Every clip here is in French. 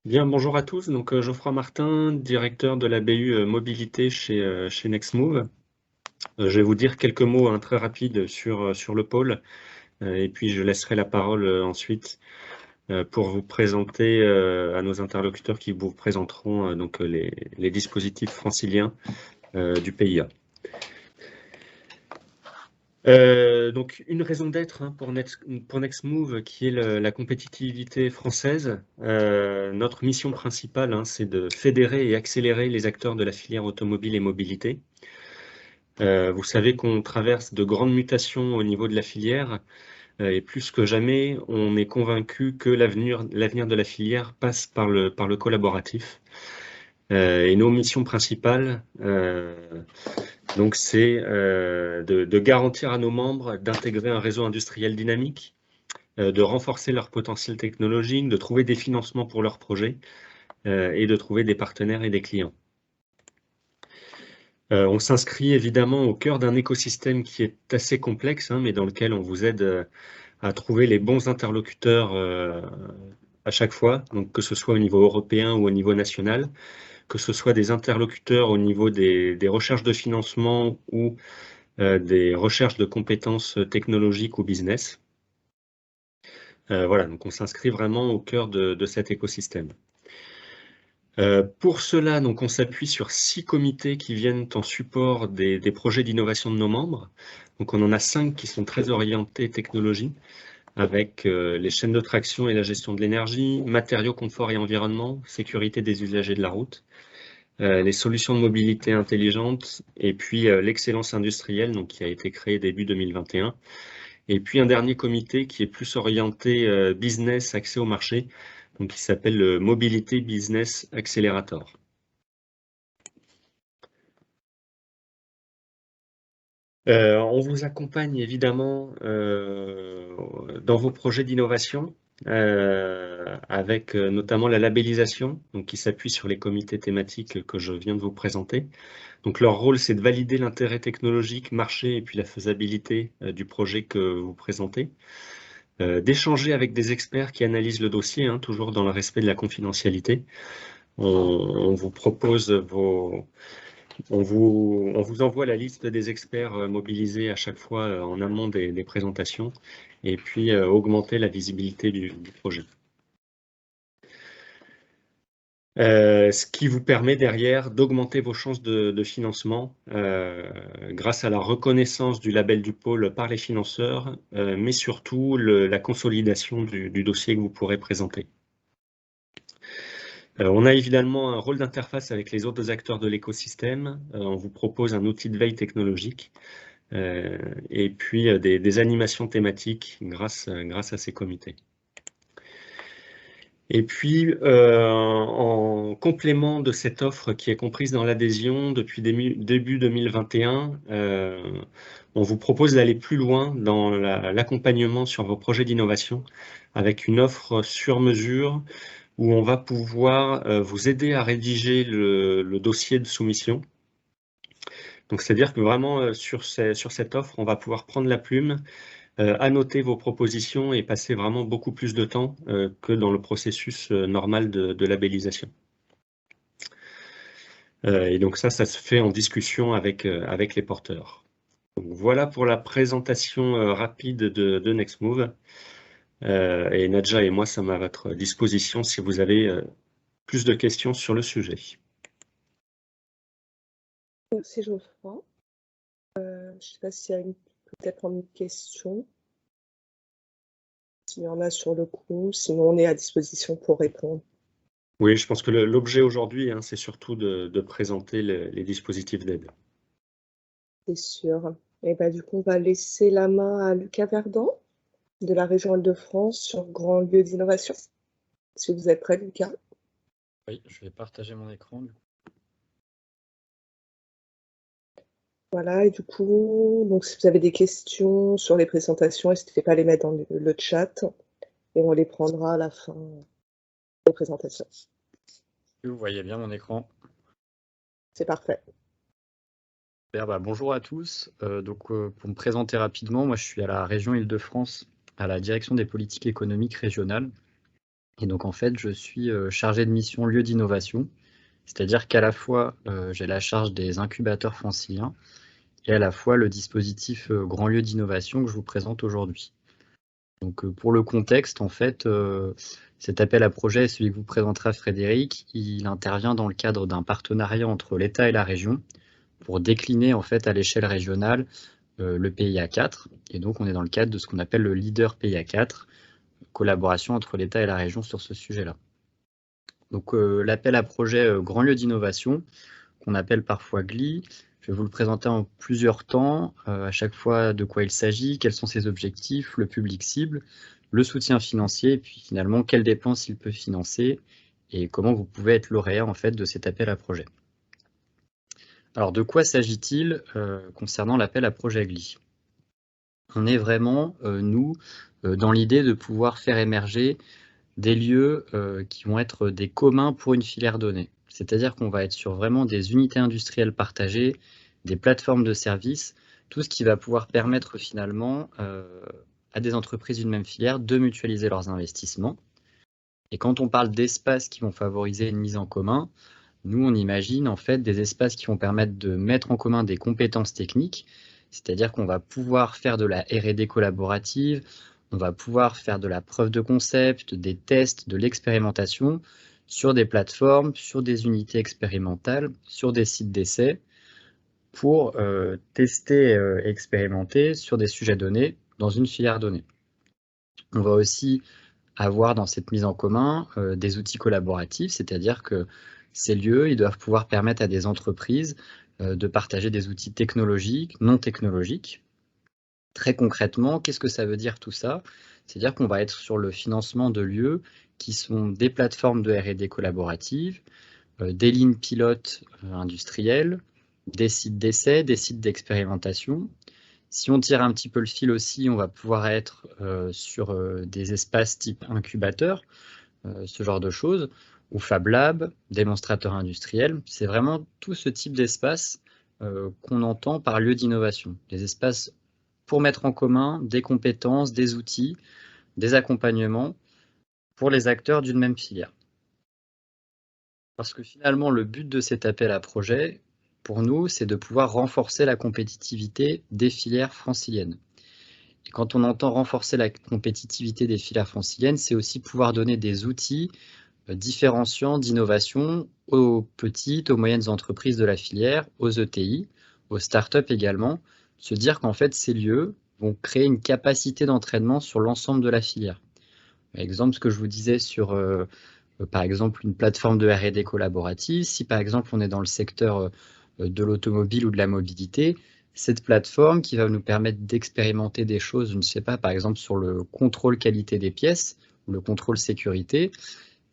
Bien, bonjour à tous. Donc, Geoffroy Martin, directeur de la BU Mobilité chez Nextmove. Je vais vous dire quelques mots très rapides sur le pôle, et puis je laisserai la parole ensuite pour vous présenter à nos interlocuteurs qui vous présenteront donc les dispositifs franciliens du PIA. Donc une raison d'être pour Nextmove, qui est la compétitivité française. Notre mission principale, c'est de fédérer et accélérer les acteurs de la filière automobile et mobilité. Vous savez qu'on traverse de grandes mutations au niveau de la filière, et plus que jamais, on est convaincu que l'avenir de la filière passe par le collaboratif. Et nos missions principales, donc c'est de garantir à nos membres d'intégrer un réseau industriel dynamique, de renforcer leur potentiel technologique, de trouver des financements pour leurs projets et de trouver des partenaires et des clients. On s'inscrit évidemment au cœur d'un écosystème qui est assez complexe, mais dans lequel on vous aide à trouver les bons interlocuteurs à chaque fois, donc que ce soit au niveau européen ou au niveau national, que ce soit des interlocuteurs au niveau des recherches de financement ou des recherches de compétences technologiques ou business. Voilà, donc on s'inscrit vraiment au cœur de cet écosystème. Pour cela, donc, on s'appuie sur 6 comités qui viennent en support des projets d'innovation de nos membres. Donc, on en a 5 qui sont très orientés technologie, avec les chaînes de traction et la gestion de l'énergie, matériaux, confort et environnement, sécurité des usagers de la route, les solutions de mobilité intelligente, et puis l'excellence industrielle, donc, qui a été créée début 2021. Et puis un dernier comité qui est plus orienté business, accès au marché, donc qui s'appelle le Mobility Business Accelerator. On vous accompagne évidemment dans vos projets d'innovation, avec notamment la labellisation, donc qui s'appuie sur les comités thématiques que je viens de vous présenter. Donc leur rôle, c'est de valider l'intérêt technologique, marché et puis la faisabilité du projet que vous présentez, d'échanger avec des experts qui analysent le dossier, toujours dans le respect de la confidentialité. On vous propose on vous envoie la liste des experts mobilisés à chaque fois en amont des présentations, et puis augmenter la visibilité du projet. Ce qui vous permet derrière d'augmenter vos chances de financement grâce à la reconnaissance du label du pôle par les financeurs, mais surtout la consolidation du dossier que vous pourrez présenter. On a évidemment un rôle d'interface avec les autres acteurs de l'écosystème. On vous propose un outil de veille technologique et puis des animations thématiques grâce à ces comités. Et puis, en complément de cette offre qui est comprise dans l'adhésion depuis début 2021, on vous propose d'aller plus loin dans l'accompagnement sur vos projets d'innovation avec une offre sur mesure où on va pouvoir vous aider à rédiger le dossier de soumission. Donc, c'est-à-dire que vraiment, sur cette offre, on va pouvoir prendre la plume, annoter vos propositions et passer vraiment beaucoup plus de temps que dans le processus normal de labellisation. Et donc ça se fait en discussion avec les porteurs. Donc, voilà pour la présentation rapide de Nextmove. Et Nadja et moi sommes à votre disposition si vous avez plus de questions sur le sujet. Merci Geoffroy. Je ne sais pas s'il y a peut-être une question. S'il y en a sur le coup, sinon on est à disposition pour répondre. Oui, je pense que l'objet aujourd'hui, c'est surtout de présenter les dispositifs d'aide. C'est sûr. Et du coup, on va laisser la main à Lucas Verdon, de la région Île-de-France, sur Grand Lieu d'Innovation. Si vous êtes prêt, Lucas. Oui, je vais partager mon écran. Voilà, et du coup, donc si vous avez des questions sur les présentations, n'hésitez pas à les mettre dans le chat et on les prendra à la fin des présentations. Vous voyez bien mon écran? C'est parfait. Super, bonjour à tous. Pour me présenter rapidement, moi je suis à la région Île-de-France, à la direction des politiques économiques régionales. Et donc en fait, je suis chargé de mission lieu d'innovation, c'est-à-dire qu'à la fois j'ai la charge des incubateurs franciliens et à la fois le dispositif grand lieu d'innovation que je vous présente aujourd'hui. Donc pour le contexte, en fait, cet appel à projet, celui que vous présentera Frédéric, il intervient dans le cadre d'un partenariat entre l'État et la région pour décliner en fait à l'échelle régionale le PIA 4. Et donc on est dans le cadre de ce qu'on appelle le leader PIA 4, collaboration entre l'État et la région sur ce sujet-là. Donc l'appel à projet grand lieu d'innovation, qu'on appelle parfois GLI, je vais vous le présenter en plusieurs temps, à chaque fois de quoi il s'agit, quels sont ses objectifs, le public cible, le soutien financier, et puis finalement quelles dépenses il peut financer, et comment vous pouvez être lauréat en fait de cet appel à projet. Alors de quoi s'agit-il concernant l'appel à projet GLI? On est vraiment, nous, dans l'idée de pouvoir faire émerger des lieux qui vont être des communs pour une filière donnée. C'est-à-dire qu'on va être sur vraiment des unités industrielles partagées, des plateformes de services, tout ce qui va pouvoir permettre finalement à des entreprises d'une même filière de mutualiser leurs investissements. Et quand on parle d'espaces qui vont favoriser une mise en commun, nous on imagine en fait des espaces qui vont permettre de mettre en commun des compétences techniques, c'est-à-dire qu'on va pouvoir faire de la R&D collaborative, on va pouvoir faire de la preuve de concept, des tests, de l'expérimentation sur des plateformes, sur des unités expérimentales, sur des sites d'essai pour tester et expérimenter sur des sujets donnés dans une filière donnée. On va aussi avoir dans cette mise en commun des outils collaboratifs, c'est-à-dire que ces lieux, ils doivent pouvoir permettre à des entreprises de partager des outils technologiques, non technologiques. Très concrètement, qu'est-ce que ça veut dire tout ça? C'est-à-dire qu'on va être sur le financement de lieux qui sont des plateformes de R&D collaboratives, des lignes pilotes industrielles, des sites d'essai, des sites d'expérimentation. Si on tire un petit peu le fil aussi, on va pouvoir être sur des espaces type incubateur, ce genre de choses, ou Fab Lab, démonstrateur industriel. C'est vraiment tout ce type d'espace qu'on entend par lieu d'innovation. Des espaces pour mettre en commun des compétences, des outils, des accompagnements pour les acteurs d'une même filière. Parce que finalement, le but de cet appel à projet, pour nous, c'est de pouvoir renforcer la compétitivité des filières franciliennes. Et quand on entend renforcer la compétitivité des filières franciliennes, c'est aussi pouvoir donner des outils différenciants d'innovation aux petites, aux moyennes entreprises de la filière, aux ETI, aux startups également, se dire qu'en fait, ces lieux vont créer une capacité d'entraînement sur l'ensemble de la filière. Par exemple, ce que je vous disais sur, par exemple, une plateforme de R&D collaborative, si par exemple on est dans le secteur de l'automobile ou de la mobilité, cette plateforme qui va nous permettre d'expérimenter des choses, je ne sais pas, par exemple sur le contrôle qualité des pièces ou le contrôle sécurité,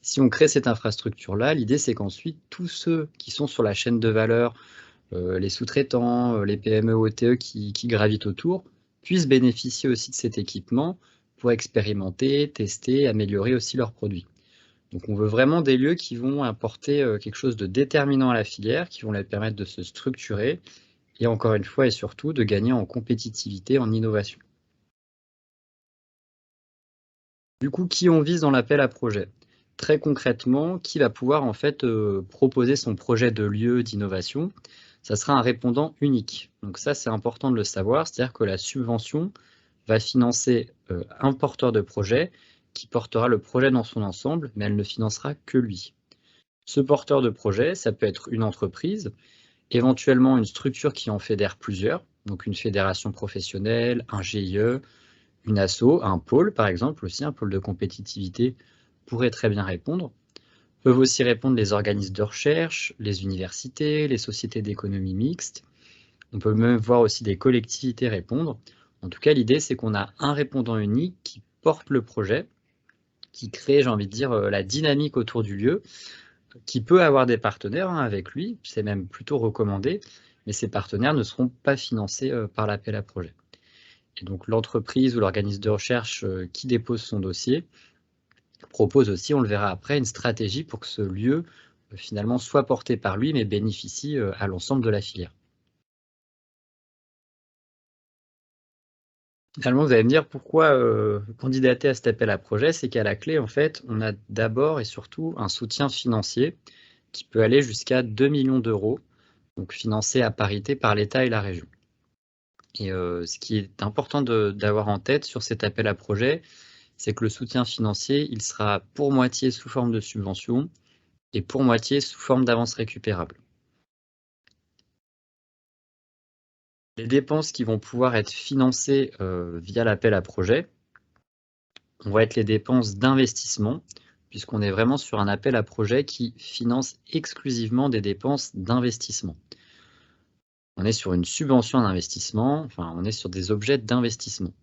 si on crée cette infrastructure-là, l'idée c'est qu'ensuite tous ceux qui sont sur la chaîne de valeur, les sous-traitants, les PME, OTE qui gravitent autour, puissent bénéficier aussi de cet équipement pour expérimenter, tester, améliorer aussi leurs produits. Donc on veut vraiment des lieux qui vont apporter quelque chose de déterminant à la filière, qui vont leur permettre de se structurer et encore une fois et surtout de gagner en compétitivité, en innovation. Du coup, qui on vise dans l'appel à projet? Très concrètement, qui va pouvoir en fait proposer son projet de lieu d'innovation? Ça sera un répondant unique. Donc ça, c'est important de le savoir, c'est-à-dire que la subvention va financer un porteur de projet qui portera le projet dans son ensemble, mais elle ne financera que lui. Ce porteur de projet, ça peut être une entreprise, éventuellement une structure qui en fédère plusieurs, donc une fédération professionnelle, un GIE, une asso, un pôle par exemple aussi, un pôle de compétitivité pourrait très bien répondre. Peuvent aussi répondre les organismes de recherche, les universités, les sociétés d'économie mixte. On peut même voir aussi des collectivités répondre. En tout cas, l'idée, c'est qu'on a un répondant unique qui porte le projet, qui crée, j'ai envie de dire, la dynamique autour du lieu, qui peut avoir des partenaires avec lui, c'est même plutôt recommandé, mais ces partenaires ne seront pas financés par l'appel à projet. Et donc l'entreprise ou l'organisme de recherche qui dépose son dossier propose aussi, on le verra après, une stratégie pour que ce lieu finalement soit porté par lui, mais bénéficie à l'ensemble de la filière. Finalement, vous allez me dire pourquoi candidater à cet appel à projet, c'est qu'à la clé, en fait, on a d'abord et surtout un soutien financier qui peut aller jusqu'à 2 millions d'euros, donc financé à parité par l'État et la région. Et ce qui est important d'avoir en tête sur cet appel à projet, c'est que le soutien financier, il sera pour moitié sous forme de subvention et pour moitié sous forme d'avance récupérable. Les dépenses qui vont pouvoir être financées via l'appel à projet vont être les dépenses d'investissement, puisqu'on est vraiment sur un appel à projet qui finance exclusivement des dépenses d'investissement. On est sur une subvention d'investissement, enfin on est sur des objets d'investissement.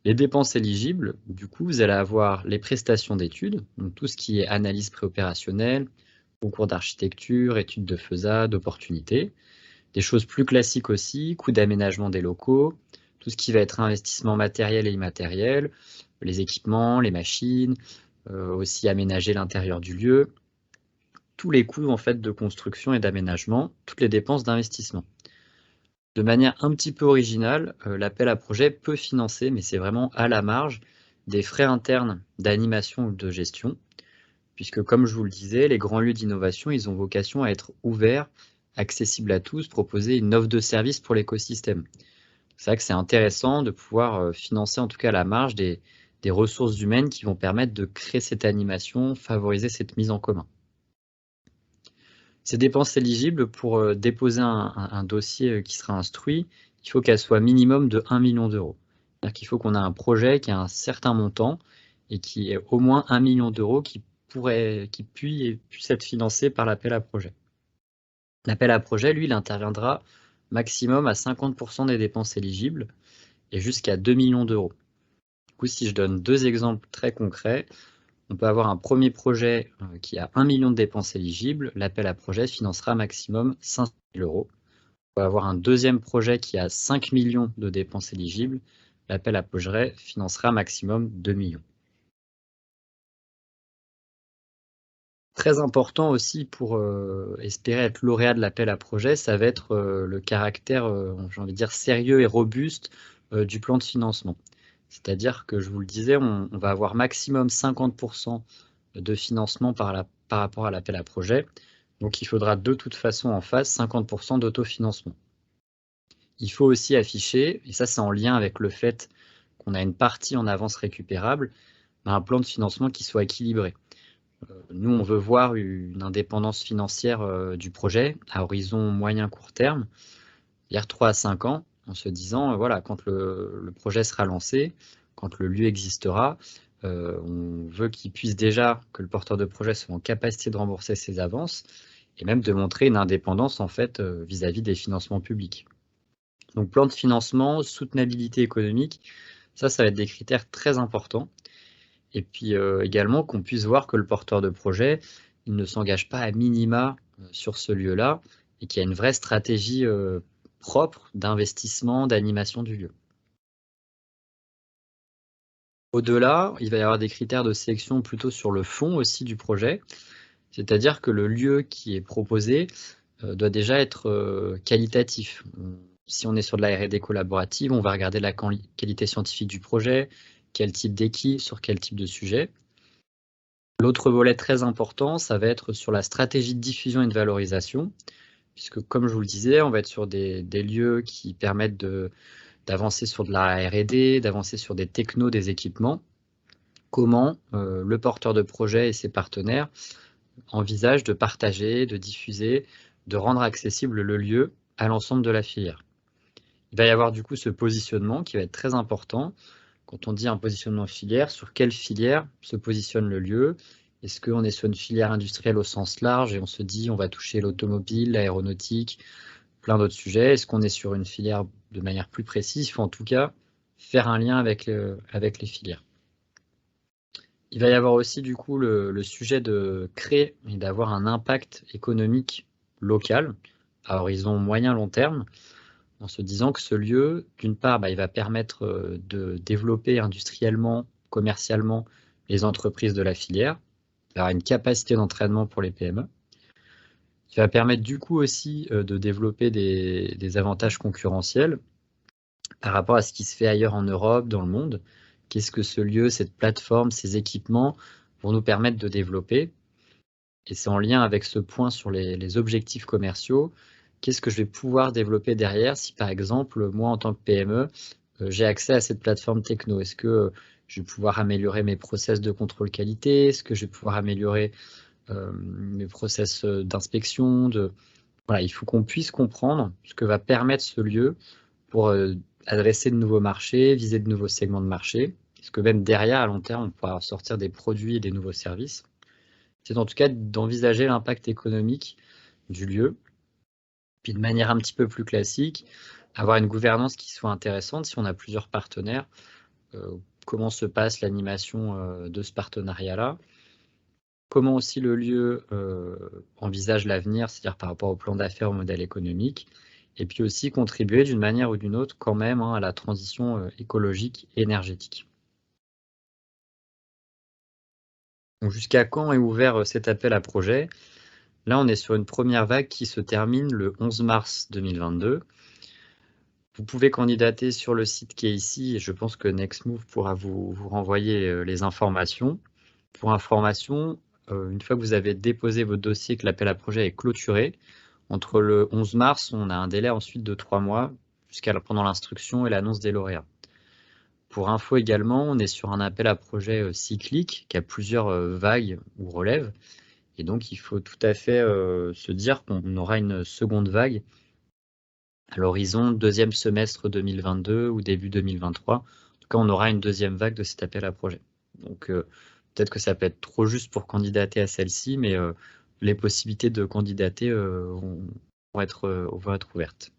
Les dépenses éligibles, du coup, vous allez avoir les prestations d'études, donc tout ce qui est analyse préopérationnelle, concours d'architecture, études de faisade, d'opportunité. Des choses plus classiques aussi, coûts d'aménagement des locaux, tout ce qui va être investissement matériel et immatériel, les équipements, les machines, aussi aménager l'intérieur du lieu, tous les coûts en fait de construction et d'aménagement, toutes les dépenses d'investissement. De manière un petit peu originale, l'appel à projet peut financer, mais c'est vraiment à la marge, des frais internes d'animation ou de gestion, puisque comme je vous le disais, les grands lieux d'innovation, ils ont vocation à être ouverts, accessibles à tous, proposer une offre de service pour l'écosystème. C'est vrai que c'est intéressant de pouvoir financer en tout cas à la marge des ressources humaines qui vont permettre de créer cette animation, favoriser cette mise en commun. Ces dépenses éligibles, pour déposer un dossier qui sera instruit, il faut qu'elles soient minimum de 1 million d'euros. C'est-à-dire qu'il faut qu'on ait un projet qui a un certain montant et qui ait au moins 1 million d'euros qui puisse être financé par l'appel à projet. L'appel à projet, lui, il interviendra maximum à 50% des dépenses éligibles et jusqu'à 2 millions d'euros. Du coup, si je donne deux exemples très concrets, on peut avoir un premier projet qui a 1 million de dépenses éligibles, l'appel à projet financera maximum 500 000 euros. On peut avoir un deuxième projet qui a 5 millions de dépenses éligibles, l'appel à projet financera maximum 2 millions. Très important aussi pour espérer être lauréat de l'appel à projet, ça va être le caractère, j'ai envie de dire, sérieux et robuste du plan de financement. C'est-à-dire que, je vous le disais, on va avoir maximum 50% de financement par rapport à l'appel à projet. Donc il faudra de toute façon en face 50% d'autofinancement. Il faut aussi afficher, et ça c'est en lien avec le fait qu'on a une partie en avance récupérable, un plan de financement qui soit équilibré. Nous, on veut voir une indépendance financière du projet à horizon moyen-court terme, c'est-à-dire 3 à 5 ans, en se disant, voilà, quand le projet sera lancé, quand le lieu existera, on veut qu'il puisse déjà, que le porteur de projet soit en capacité de rembourser ses avances, et même de montrer une indépendance en fait vis-à-vis des financements publics. Donc plan de financement, soutenabilité économique, ça va être des critères très importants. Et puis également qu'on puisse voir que le porteur de projet, il ne s'engage pas à minima sur ce lieu-là et qu'il y a une vraie stratégie propre d'investissement, d'animation du lieu. Au-delà, il va y avoir des critères de sélection plutôt sur le fond aussi du projet, c'est-à-dire que le lieu qui est proposé doit déjà être qualitatif. Si on est sur de la R&D collaborative, on va regarder la qualité scientifique du projet, quel type d'équipe, sur quel type de sujet. L'autre volet très important, ça va être sur la stratégie de diffusion et de valorisation, puisque comme je vous le disais, on va être sur des lieux qui permettent d'avancer sur de la R&D, d'avancer sur des technos, des équipements. Comment le porteur de projet et ses partenaires envisagent de partager, de diffuser, de rendre accessible le lieu à l'ensemble de la filière. Il va y avoir du coup ce positionnement qui va être très important. Quand on dit un positionnement filière, sur quelle filière se positionne le lieu? Est-ce qu'on est sur une filière industrielle au sens large et on se dit on va toucher l'automobile, l'aéronautique, plein d'autres sujets? Est-ce qu'on est sur une filière de manière plus précise? Il faut en tout cas faire un lien avec les filières. Il va y avoir aussi du coup le sujet de créer et d'avoir un impact économique local à horizon moyen-long terme, en se disant que ce lieu, d'une part, il va permettre de développer industriellement, commercialement, les entreprises de la filière, il va avoir une capacité d'entraînement pour les PME, qui va permettre du coup aussi de développer des avantages concurrentiels, par rapport à ce qui se fait ailleurs en Europe, dans le monde. Qu'est-ce que ce lieu, cette plateforme, ces équipements vont nous permettre de développer? Et c'est en lien avec ce point sur les objectifs commerciaux. Qu'est-ce que je vais pouvoir développer derrière si, par exemple, moi, en tant que PME, j'ai accès à cette plateforme techno? Est-ce que je vais pouvoir améliorer mes process de contrôle qualité? Est-ce que je vais pouvoir améliorer mes process d'inspection? Voilà, il faut qu'on puisse comprendre ce que va permettre ce lieu pour adresser de nouveaux marchés, viser de nouveaux segments de marché. Parce que même derrière, à long terme, on pourra sortir des produits et des nouveaux services. C'est en tout cas d'envisager l'impact économique du lieu, puis de manière un petit peu plus classique, avoir une gouvernance qui soit intéressante si on a plusieurs partenaires. Comment se passe l'animation de ce partenariat-là? Comment aussi le lieu envisage l'avenir, c'est-à-dire par rapport au plan d'affaires, au modèle économique, et puis aussi contribuer d'une manière ou d'une autre quand même à la transition écologique et énergétique. Donc jusqu'à quand est ouvert cet appel à projet? Là, on est sur une première vague qui se termine le 11 mars 2022. Vous pouvez candidater sur le site qui est ici, et je pense que Nextmove pourra vous renvoyer les informations. Pour information, une fois que vous avez déposé votre dossier, que l'appel à projet est clôturé, entre le 11 mars, on a un délai ensuite de 3 mois, pendant l'instruction et l'annonce des lauréats. Pour info également, on est sur un appel à projet cyclique qui a plusieurs vagues ou relèves. Et donc, il faut tout à fait se dire qu'on aura une seconde vague à l'horizon deuxième semestre 2022 ou début 2023. En tout cas, on aura une deuxième vague de cet appel à projet. Donc, peut-être que ça peut être trop juste pour candidater à celle-ci, mais les possibilités de candidater vont être ouvertes.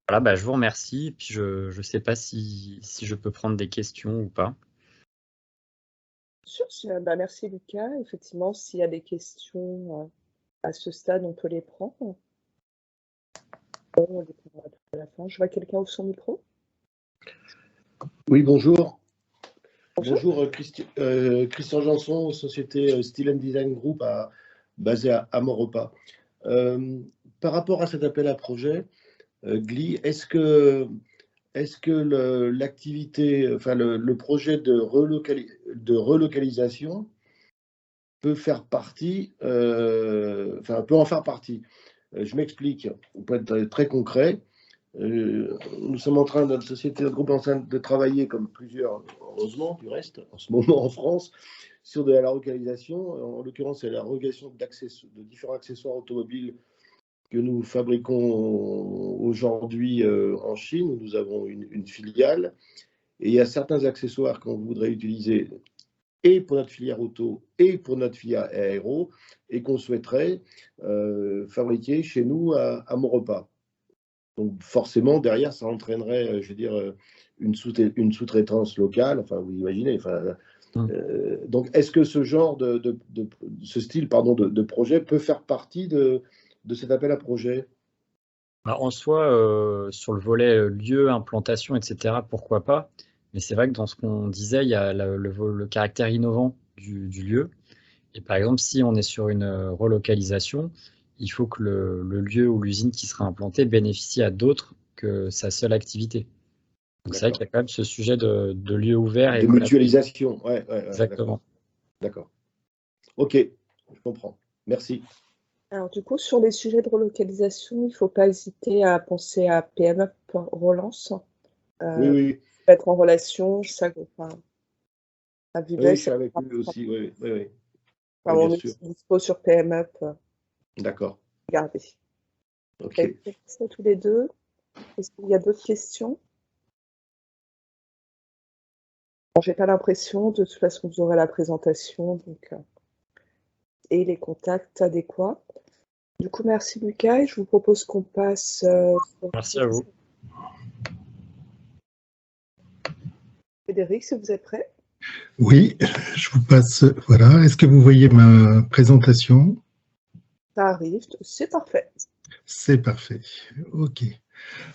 Voilà, bah, je vous remercie. Puis je ne sais pas si je peux prendre des questions ou pas. Sûr, merci Lucas. Effectivement, s'il y a des questions à ce stade, on peut les prendre. On les prendra à la fin. Je vois quelqu'un ouvre son micro. Oui, bonjour. Bonjour. Bonjour, Christian Janson, société Style and Design Group basée à Maurepas. Par rapport à cet appel à projet, GLI, est-ce que l'activité, enfin le projet de relocalisation peut faire partie, peut en faire partie? Je m'explique, pour être très concret. Nous sommes en train, notre société, notre groupe est en train de travailler, comme plusieurs, heureusement du reste, en ce moment en France, sur de la relocalisation. En l'occurrence, c'est la relocalisation de différents accessoires automobiles que nous fabriquons aujourd'hui en Chine, où nous avons une filiale. Et il y a certains accessoires qu'on voudrait utiliser et pour notre filière auto et pour notre filière aéro, et qu'on souhaiterait fabriquer chez nous à Maurepas. Donc forcément, derrière, ça entraînerait, je veux dire, une sous-traitance locale, enfin, vous imaginez. Donc, est-ce que ce genre ce style de projet peut faire partie de cet appel à projet? En soi, sur le volet lieu, implantation, etc., pourquoi pas? Mais c'est vrai que dans ce qu'on disait, il y a le caractère innovant du lieu. Et par exemple, si on est sur une relocalisation, il faut que le lieu ou l'usine qui sera implantée bénéficie à d'autres que sa seule activité. Donc c'est vrai qu'il y a quand même ce sujet de lieu ouvert. De mutualisation, ouais, exactement. D'accord. Ok, je comprends. Merci. Alors du coup, sur les sujets de relocalisation, il ne faut pas hésiter à penser à PME Relance. Oui. Être en relation, à Vivès. Oui, je suis avec lui aussi, oui. On est dispo sur PME. D'accord. Regardez. Ok. Merci à tous les deux. Est-ce qu'il y a d'autres questions? Bon, j'ai pas l'impression. De toute façon, vous aurez la présentation et les contacts adéquats. Du coup, merci Lucas. Et je vous propose qu'on passe. Merci à vous. Frédéric, si vous êtes prêt. Oui, je vous passe. Voilà. Est-ce que vous voyez ma présentation? Ça arrive. C'est parfait. C'est parfait. OK.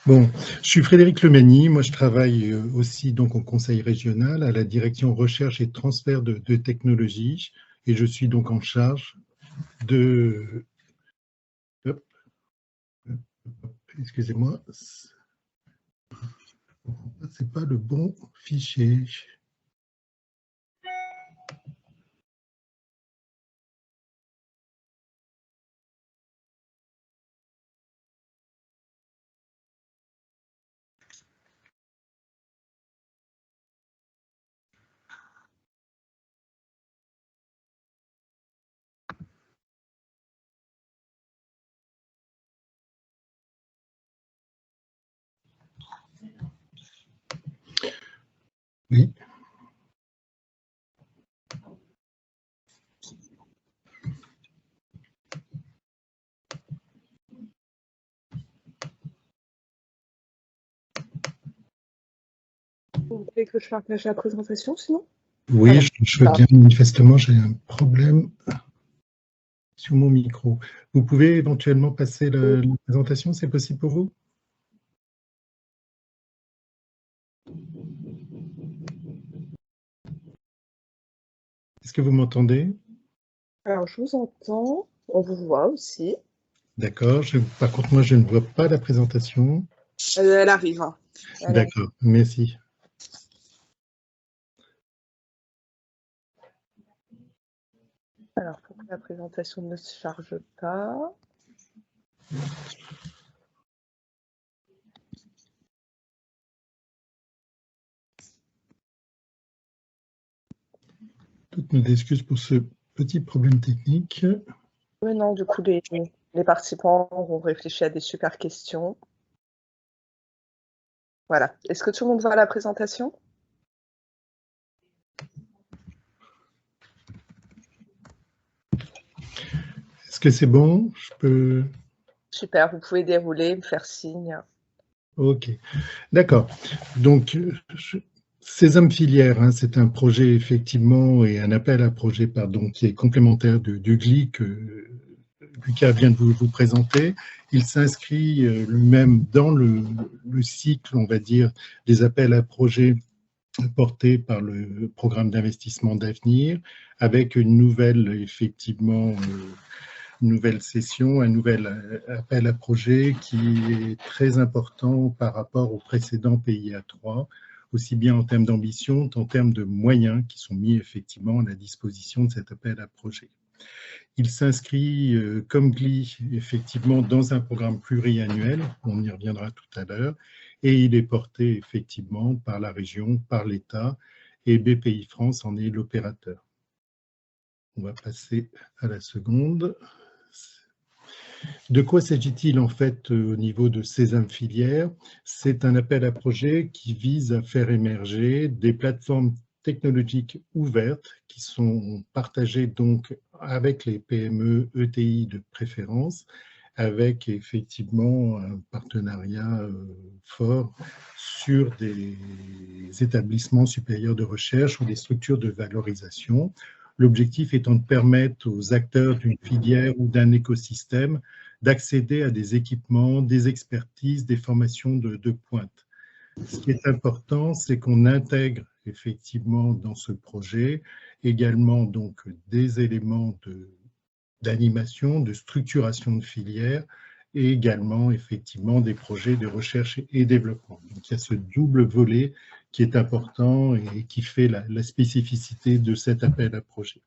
Bon, je suis Frédéric Lemagny. Moi, je travaille aussi donc au Conseil régional à la direction recherche et transfert de technologies. Et je suis donc en charge de... Excusez-moi. C'est pas le bon fichier. Oui. Vous voulez que je partage la présentation sinon? Oui, Ah je veux bien. Manifestement, j'ai un problème sur mon micro. Vous pouvez éventuellement passer la présentation, c'est possible pour vous? Est-ce que vous m'entendez? Alors, je vous entends, on vous voit aussi. D'accord. Par contre, moi, je ne vois pas la présentation. Elle arrive. Hein. D'accord, merci. Alors, pourquoi la présentation ne se charge pas? Toutes nos excuses pour ce petit problème technique. Oui, non, du coup, les participants ont réfléchi à des super questions. Voilà. Est-ce que tout le monde voit la présentation? Est-ce que c'est bon? Je peux... Super, vous pouvez dérouler, me faire signe. Ok, d'accord. Donc, Sésame Filière, hein, c'est un projet effectivement et un appel à projet, pardon, qui est complémentaire du GLI que Lucas vient de vous présenter. Il s'inscrit lui-même dans le cycle, on va dire, des appels à projets portés par le programme d'investissement d'avenir, avec une nouvelle, effectivement, une nouvelle session, un nouvel appel à projet qui est très important par rapport au précédent PIA 3, aussi bien en termes d'ambition qu'en termes de moyens qui sont mis effectivement à la disposition de cet appel à projet. Il s'inscrit comme GLI effectivement dans un programme pluriannuel, on y reviendra tout à l'heure, et il est porté effectivement par la région, par l'État, et BPI France en est l'opérateur. On va passer à la seconde. De quoi s'agit-il en fait au niveau de Sésame Filière? C'est un appel à projet qui vise à faire émerger des plateformes technologiques ouvertes qui sont partagées donc avec les PME, ETI de préférence, avec effectivement un partenariat fort sur des établissements supérieurs de recherche ou des structures de valorisation. L'objectif étant de permettre aux acteurs d'une filière ou d'un écosystème d'accéder à des équipements, des expertises, des formations de pointe. Ce qui est important, c'est qu'on intègre effectivement dans ce projet également donc des éléments d'animation, de structuration de filière et également effectivement des projets de recherche et développement. Donc il y a ce double volet qui est important et qui fait la spécificité de cet appel à projet.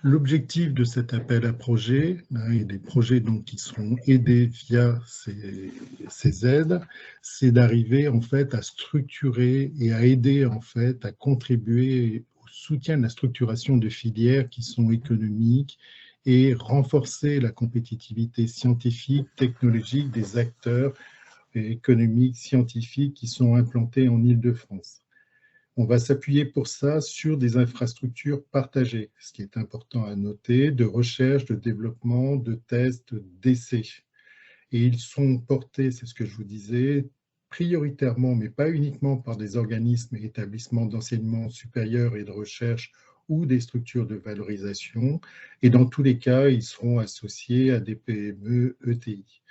L'objectif de cet appel à projet, et des projets donc qui seront aidés via ces aides, c'est d'arriver en fait à structurer et à aider en fait à contribuer au soutien de la structuration de filières qui sont économiques et renforcer la compétitivité scientifique, technologique des acteurs économiques, scientifiques qui sont implantés en Île-de-France. On va s'appuyer pour ça sur des infrastructures partagées, ce qui est important à noter, de recherche, de développement, de tests, d'essais. Et ils sont portés, c'est ce que je vous disais, prioritairement, mais pas uniquement par des organismes et établissements d'enseignement supérieur et de recherche ou des structures de valorisation. Et dans tous les cas, ils seront associés à des PME, ETI.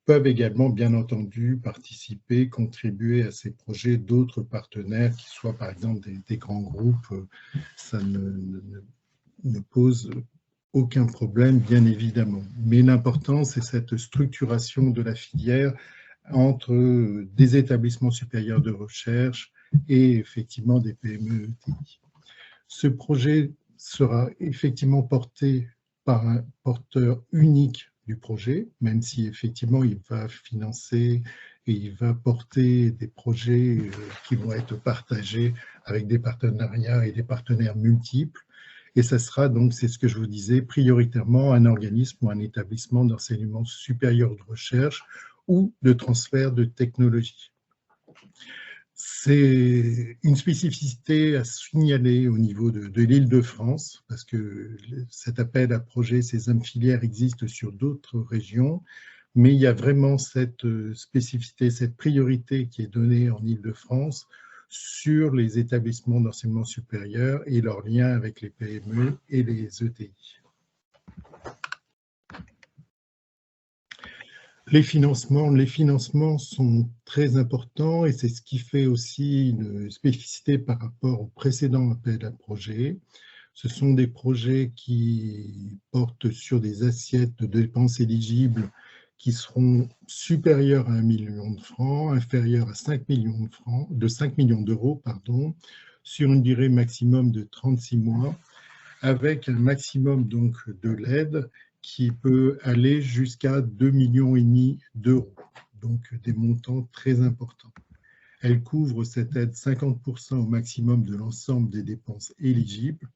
Peuvent également, bien entendu, participer, contribuer à ces projets d'autres partenaires, qui soient par exemple des grands groupes. Ça ne pose aucun problème, bien évidemment. Mais l'important, c'est cette structuration de la filière entre des établissements supérieurs de recherche et effectivement des PME-ETI. Ce projet sera effectivement porté par un porteur unique du projet, même si effectivement il va financer et il va porter des projets qui vont être partagés avec des partenariats et des partenaires multiples. Et ça sera donc, c'est ce que je vous disais, prioritairement un organisme ou un établissement d'enseignement supérieur de recherche ou de transfert de technologie. C'est une spécificité à signaler au niveau de l'Île-de-France, parce que cet appel à projet, ces âmes filières existent sur d'autres régions, mais il y a vraiment cette spécificité, cette priorité qui est donnée en Île-de-France sur les établissements d'enseignement supérieur et leurs liens avec les PME et les ETI. Les financements sont très importants et c'est ce qui fait aussi une spécificité par rapport au précédent appel à projet. Ce sont des projets qui portent sur des assiettes de dépenses éligibles qui seront supérieures à 1 million de francs, inférieures à 5 millions de francs, de 5 millions d'euros, sur une durée maximum de 36 mois, avec un maximum donc de l'aide qui peut aller jusqu'à 2,5 millions d'euros, donc des montants très importants. Elle couvre cette aide 50% au maximum de l'ensemble des dépenses éligibles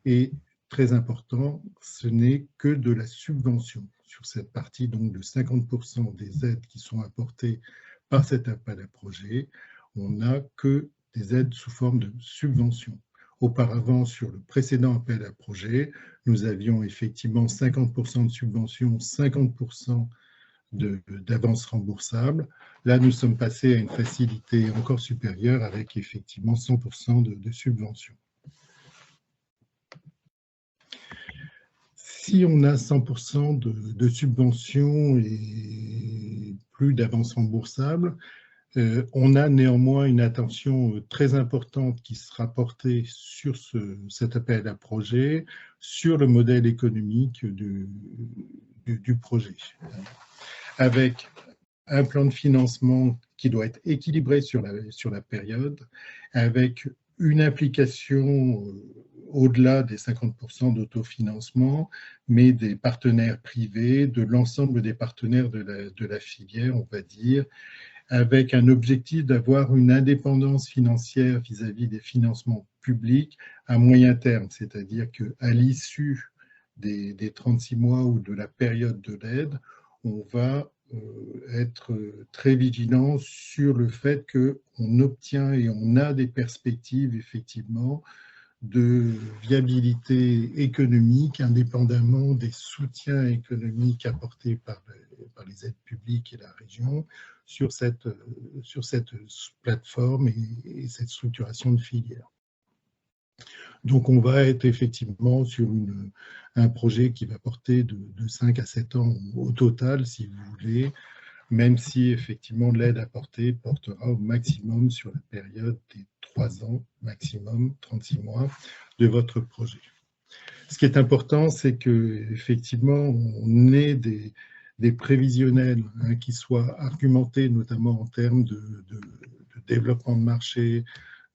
et, très important, ce n'est que de la subvention. Sur cette partie donc de 50% des aides qui sont apportées par cet appel à projet, on n'a que des aides sous forme de subvention. Auparavant, sur le précédent appel à projet, nous avions effectivement 50% de subventions, 50% d'avance remboursable. Là, nous sommes passés à une facilité encore supérieure avec effectivement 100% de subventions. Si on a 100% de subventions et plus d'avance remboursable, on a néanmoins une attention très importante qui sera portée sur cet appel à projet, sur le modèle économique du projet, avec un plan de financement qui doit être équilibré sur la période, avec une implication au-delà des 50% d'autofinancement, mais des partenaires privés, de l'ensemble des partenaires de la filière, on va dire, avec un objectif d'avoir une indépendance financière vis-à-vis des financements publics à moyen terme, c'est-à-dire qu'à l'issue des 36 mois ou de la période de l'aide, on va être très vigilant sur le fait qu'on obtient et on a des perspectives effectivement de viabilité économique indépendamment des soutiens économiques apportés par les aides publiques et la région sur cette plateforme et cette structuration de filière. Donc on va être effectivement sur un projet qui va porter de 5 à 7 ans au total, si vous voulez, même si effectivement l'aide apportée portera au maximum sur la période des 3 ans, maximum 36 mois de votre projet. Ce qui est important, c'est qu'effectivement, on ait des prévisionnels qui soient argumentés, notamment en termes de développement de marché,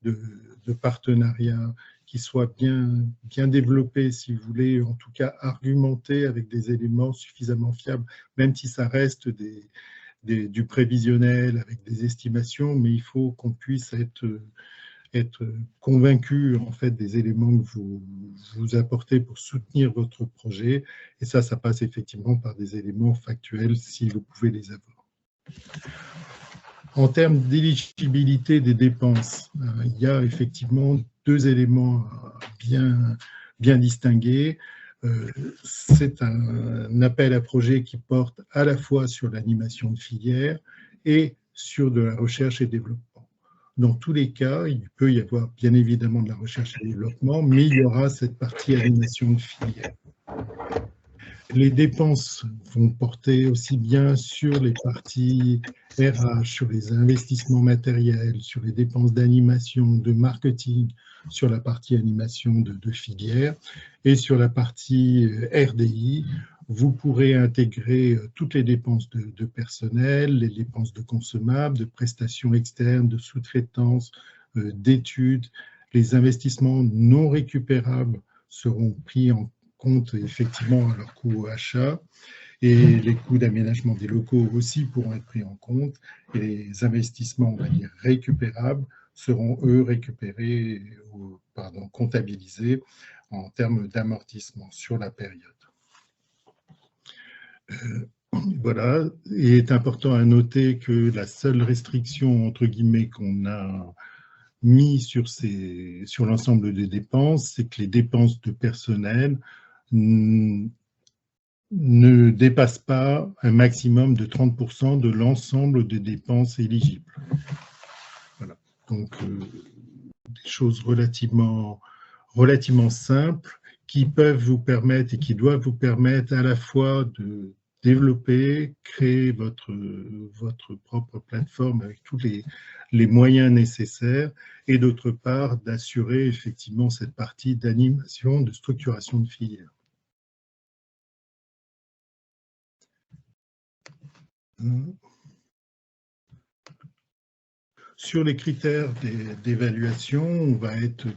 de partenariat, qui soient bien développés, si vous voulez, en tout cas argumentés avec des éléments suffisamment fiables, même si ça reste du prévisionnel avec des estimations, mais il faut qu'on puisse être convaincu en fait des éléments que vous apportez pour soutenir votre projet, et ça passe effectivement par des éléments factuels si vous pouvez les avoir. En termes d'éligibilité des dépenses, il y a effectivement 2 éléments bien distingués. C'est un appel à projet qui porte à la fois sur l'animation de filière et sur de la recherche et développement. Dans tous les cas, il peut y avoir bien évidemment de la recherche et développement, mais il y aura cette partie animation de filière. les dépenses vont porter aussi bien sur les parties RH, sur les investissements matériels, sur les dépenses d'animation, de marketing, sur la partie animation de filière, et sur la partie RDI, vous pourrez intégrer toutes les dépenses de personnel, les dépenses de consommables, de prestations externes, de sous-traitance, d'études. Les investissements non récupérables seront pris en compte effectivement à leur coût achat, et les coûts d'aménagement des locaux aussi pourront être pris en compte, et les investissements, on va dire, récupérables seront, eux, récupérés, comptabilisés en termes d'amortissement sur la période. Voilà, et il est important à noter que la seule restriction, entre guillemets, qu'on a mis sur l'ensemble des dépenses, c'est que les dépenses de personnel ne dépassent pas un maximum de 30% de l'ensemble des dépenses éligibles. Voilà, donc des choses relativement simples qui peuvent vous permettre et qui doivent vous permettre à la fois de développer, créer votre propre plateforme avec tous les moyens nécessaires, et d'autre part d'assurer effectivement cette partie d'animation, de structuration de filière. Sur les critères d'évaluation, on va être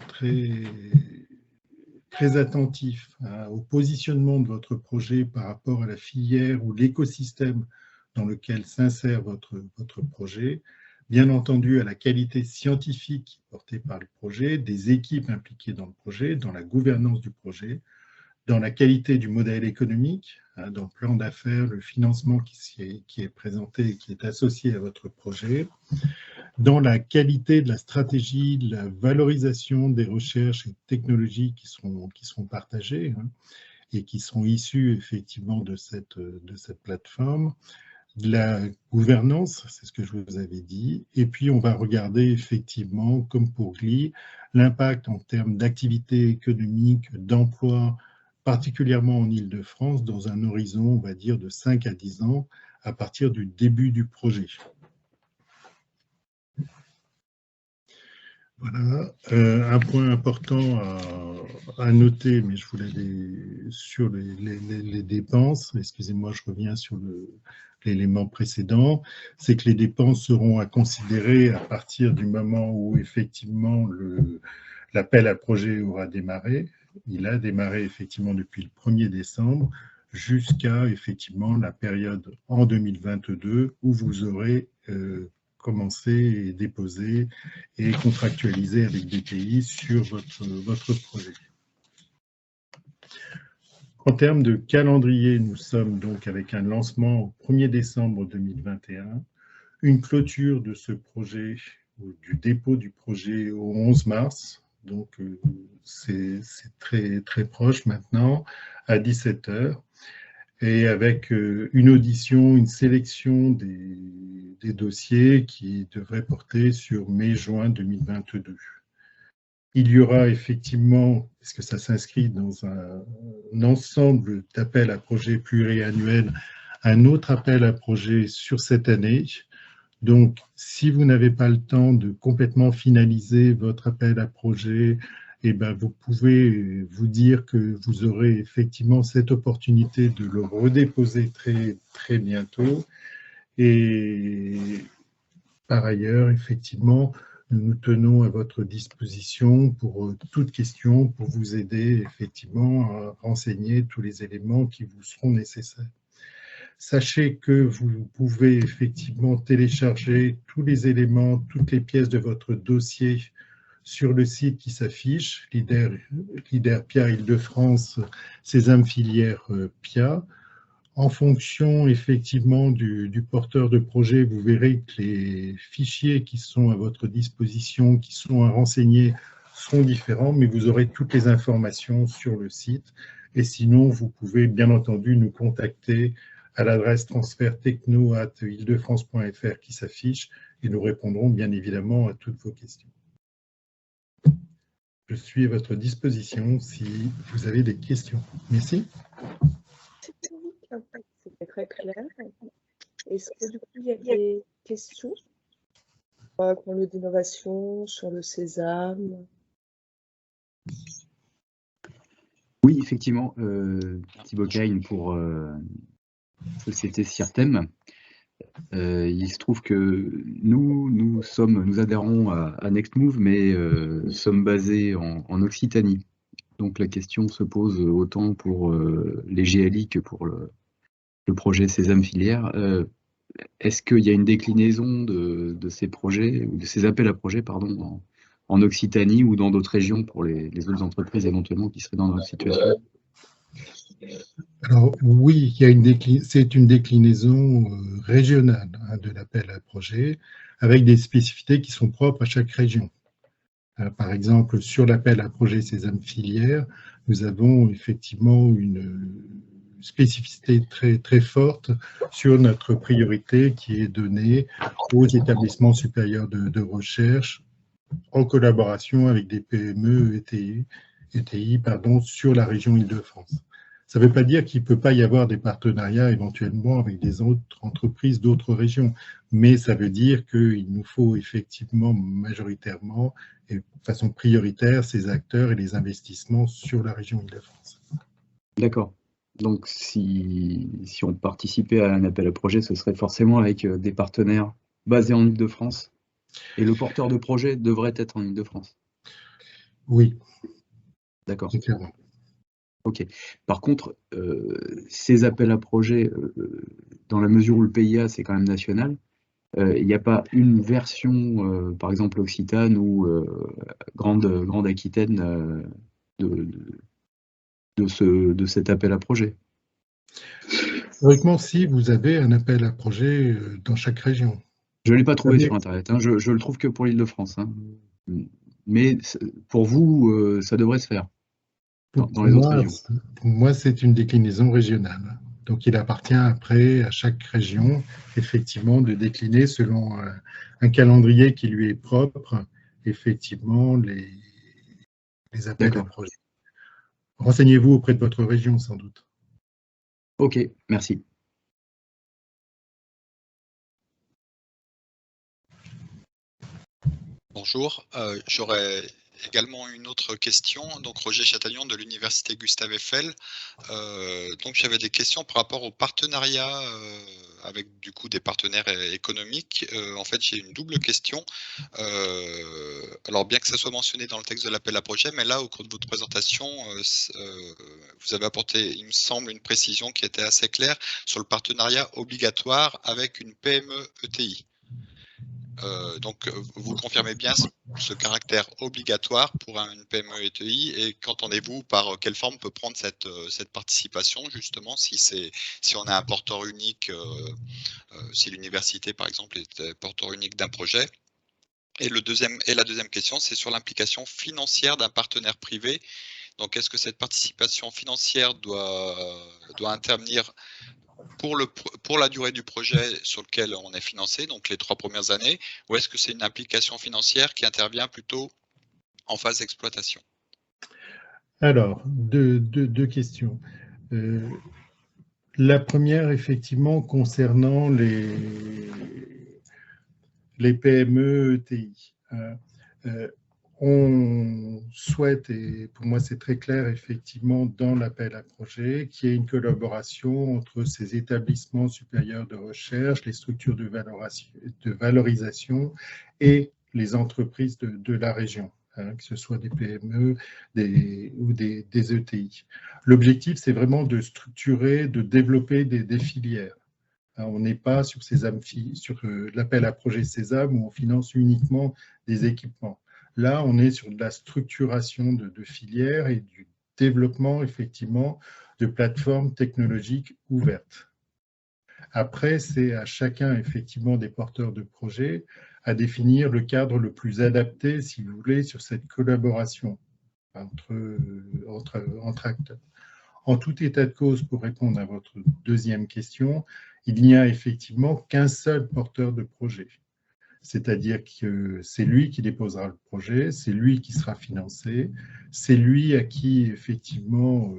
très attentif au positionnement de votre projet par rapport à la filière ou l'écosystème dans lequel s'insère votre projet, bien entendu à la qualité scientifique portée par le projet, des équipes impliquées dans le projet, dans la gouvernance du projet, dans la qualité du modèle économique, dans le plan d'affaires, le financement qui est présenté et qui est associé à votre projet, dans la qualité de la stratégie, de la valorisation des recherches et technologies qui seront partagées et qui sont issues effectivement de cette plateforme, de la gouvernance, c'est ce que je vous avais dit, et puis on va regarder effectivement, comme pour GLI, l'impact en termes d'activité économique, d'emploi, particulièrement en Île-de-France, dans un horizon, on va dire, de 5 à 10 ans, à partir du début du projet. Voilà, un point important à noter, mais je voulais sur les dépenses, excusez-moi, je reviens sur l'élément précédent, c'est que les dépenses seront à considérer à partir du moment où effectivement l'appel à projet aura démarré. Il a démarré effectivement depuis le 1er décembre jusqu'à effectivement la période en 2022 où vous aurez commencer et déposer et contractualiser avec BPI sur votre projet. En termes de calendrier, nous sommes donc avec un lancement au 1er décembre 2021, une clôture de ce projet, ou du dépôt du projet au 11 mars, donc c'est très, très proche maintenant, à 17 h, et avec une audition, une sélection des dossiers qui devraient porter sur mai-juin 2022. Il y aura effectivement, parce que ça s'inscrit dans un ensemble d'appels à projets pluriannuels, un autre appel à projet sur cette année. Donc, si vous n'avez pas le temps de complètement finaliser votre appel à projet, eh ben, vous pouvez vous dire que vous aurez effectivement cette opportunité de le redéposer très, très bientôt. Et par ailleurs, effectivement, nous tenons à votre disposition pour toute question, pour vous aider effectivement à renseigner tous les éléments qui vous seront nécessaires. Sachez que vous pouvez effectivement télécharger tous les éléments, toutes les pièces de votre dossier sur le site qui s'affiche, Leader PIA Île-de-France, Sésame Filière PIA. En fonction effectivement du porteur de projet, vous verrez que les fichiers qui sont à votre disposition, qui sont à renseigner, seront différents, mais vous aurez toutes les informations sur le site. Et sinon, vous pouvez bien entendu nous contacter à l'adresse transferttechno@îledefrance.fr qui s'affiche, et nous répondrons bien évidemment à toutes vos questions. Je suis à votre disposition si vous avez des questions. Merci. C'était très clair. Est-ce que du coup, il y a des questions sur la Grand Lieu d'innovation, sur le Sésame? Oui, effectivement, Thibaut Caïn pour Société Cirtem. Il se trouve que nous adhérons à NextMove, mais sommes basés en Occitanie. Donc la question se pose autant pour les GLI que pour le projet Sésame Filière. Est-ce qu'il y a une déclinaison de ces projets, ou de ces appels à projets, pardon, en Occitanie ou dans d'autres régions pour les autres entreprises éventuellement qui seraient dans notre situation? Alors oui, c'est une déclinaison régionale de l'appel à projet, avec des spécificités qui sont propres à chaque région. Par exemple, sur l'appel à projet Sésame Filière, nous avons effectivement une spécificité très, très forte sur notre priorité qui est donnée aux établissements supérieurs de recherche en collaboration avec des PME ETI sur la région Île-de-France. Ça ne veut pas dire qu'il ne peut pas y avoir des partenariats éventuellement avec des autres entreprises d'autres régions, mais ça veut dire qu'il nous faut effectivement majoritairement et de façon prioritaire ces acteurs et les investissements sur la région Île-de-France. D'accord. Donc si on participait à un appel à projet, ce serait forcément avec des partenaires basés en Île-de-France, et le porteur de projet devrait être en Île-de-France. Oui. D'accord. Clairement. Ok. Par contre, ces appels à projets, dans la mesure où le PIA c'est quand même national, il n'y a pas une version, par exemple Occitane ou Grande Aquitaine de cet appel à projet. Théoriquement, si vous avez un appel à projet dans chaque région. Je ne l'ai pas trouvé sur Internet, hein. Je le trouve que pour l'Île-de-France, hein. Mais pour vous, ça devrait se faire dans les autres régions. Pour moi, c'est une déclinaison régionale. Donc, il appartient après à chaque région, effectivement, de décliner selon un calendrier qui lui est propre, effectivement, les appels à projet. Renseignez-vous auprès de votre région, sans doute. Ok, merci. Bonjour, j'aurais également une autre question. Donc Roger Chatagnon de l'Université Gustave Eiffel. Donc j'avais des questions par rapport au partenariat avec du coup des partenaires économiques. En fait, j'ai une double question. Alors bien que ça soit mentionné dans le texte de l'appel à projet, mais là au cours de votre présentation, vous avez apporté, il me semble, une précision qui était assez claire sur le partenariat obligatoire avec une PME ETI. Donc, vous confirmez bien ce caractère obligatoire pour une PME ETI, et qu'entendez-vous par quelle forme peut prendre cette participation, justement, si on a un porteur unique, si l'université, par exemple, est porteur unique d'un projet. Et la deuxième question, c'est sur l'implication financière d'un partenaire privé. Donc, est-ce que cette participation financière doit intervenir pour la durée du projet sur lequel on est financé, donc les 3 premières années, ou est-ce que c'est une implication financière qui intervient plutôt en phase d'exploitation? Alors, deux questions. La première, effectivement, concernant les PME ETI. On souhaite, et pour moi c'est très clair effectivement dans l'appel à projet, qu'il y ait une collaboration entre ces établissements supérieurs de recherche, les structures de valorisation et les entreprises de la région, que ce soit des PME ou des ETI. L'objectif, c'est vraiment de structurer, de développer des filières. On n'est pas sur l'appel à projet Sésame où on finance uniquement des équipements. Là, on est sur de la structuration de filières et du développement, effectivement, de plateformes technologiques ouvertes. Après, c'est à chacun, effectivement, des porteurs de projets à définir le cadre le plus adapté, si vous voulez, sur cette collaboration entre acteurs. En tout état de cause, pour répondre à votre deuxième question, il n'y a effectivement qu'un seul porteur de projet. c'est-à-dire que c'est lui qui déposera le projet, c'est lui qui sera financé, c'est lui à qui effectivement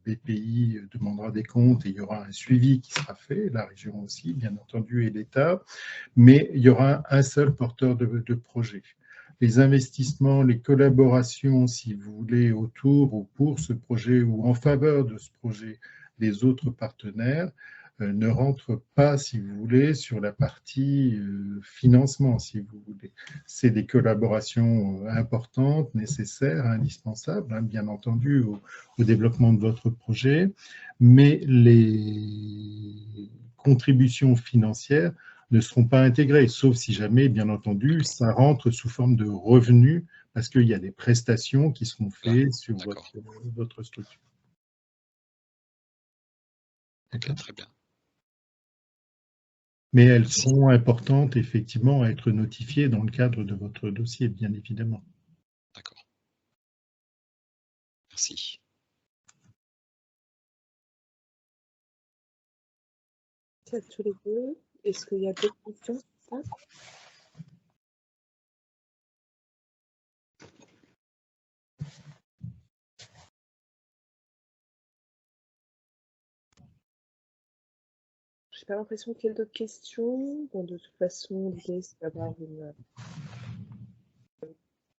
BPI demandera des comptes et il y aura un suivi qui sera fait, la région aussi bien entendu et l'État, mais il y aura un seul porteur de projet. Les investissements, les collaborations, si vous voulez, autour ou pour ce projet ou en faveur de ce projet des autres partenaires, ne rentrent pas, si vous voulez, sur la partie financement, si vous voulez. C'est des collaborations importantes, nécessaires, indispensables, hein, bien entendu, au développement de votre projet, mais les contributions financières ne seront pas intégrées, sauf si jamais, bien entendu, ça rentre sous forme de revenus, parce qu'il y a des prestations qui seront faites sur votre structure. Ok, très bien. Mais elles sont importantes, effectivement, à être notifiées dans le cadre de votre dossier, bien évidemment. D'accord. Merci. Merci à tous les deux. Est-ce qu'il y a d'autres questions? J'ai pas l'impression qu'il y ait d'autres questions. Bon, de toute façon, l'idée, c'est d'avoir une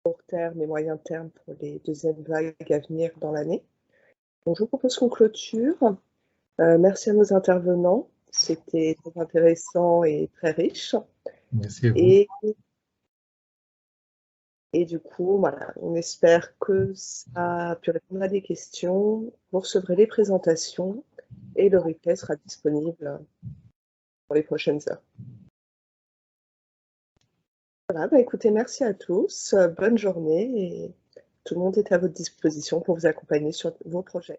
court terme et moyen terme pour les deuxièmes vagues à venir dans l'année. Donc, je vous propose qu'on clôture. Merci à nos intervenants. C'était très intéressant et très riche. Merci à vous. Et du coup, voilà, on espère que ça a pu répondre à des questions. Vous recevrez les présentations et le replay sera disponible pour les prochaines heures. Voilà, bah écoutez, merci à tous, bonne journée et tout le monde est à votre disposition pour vous accompagner sur vos projets.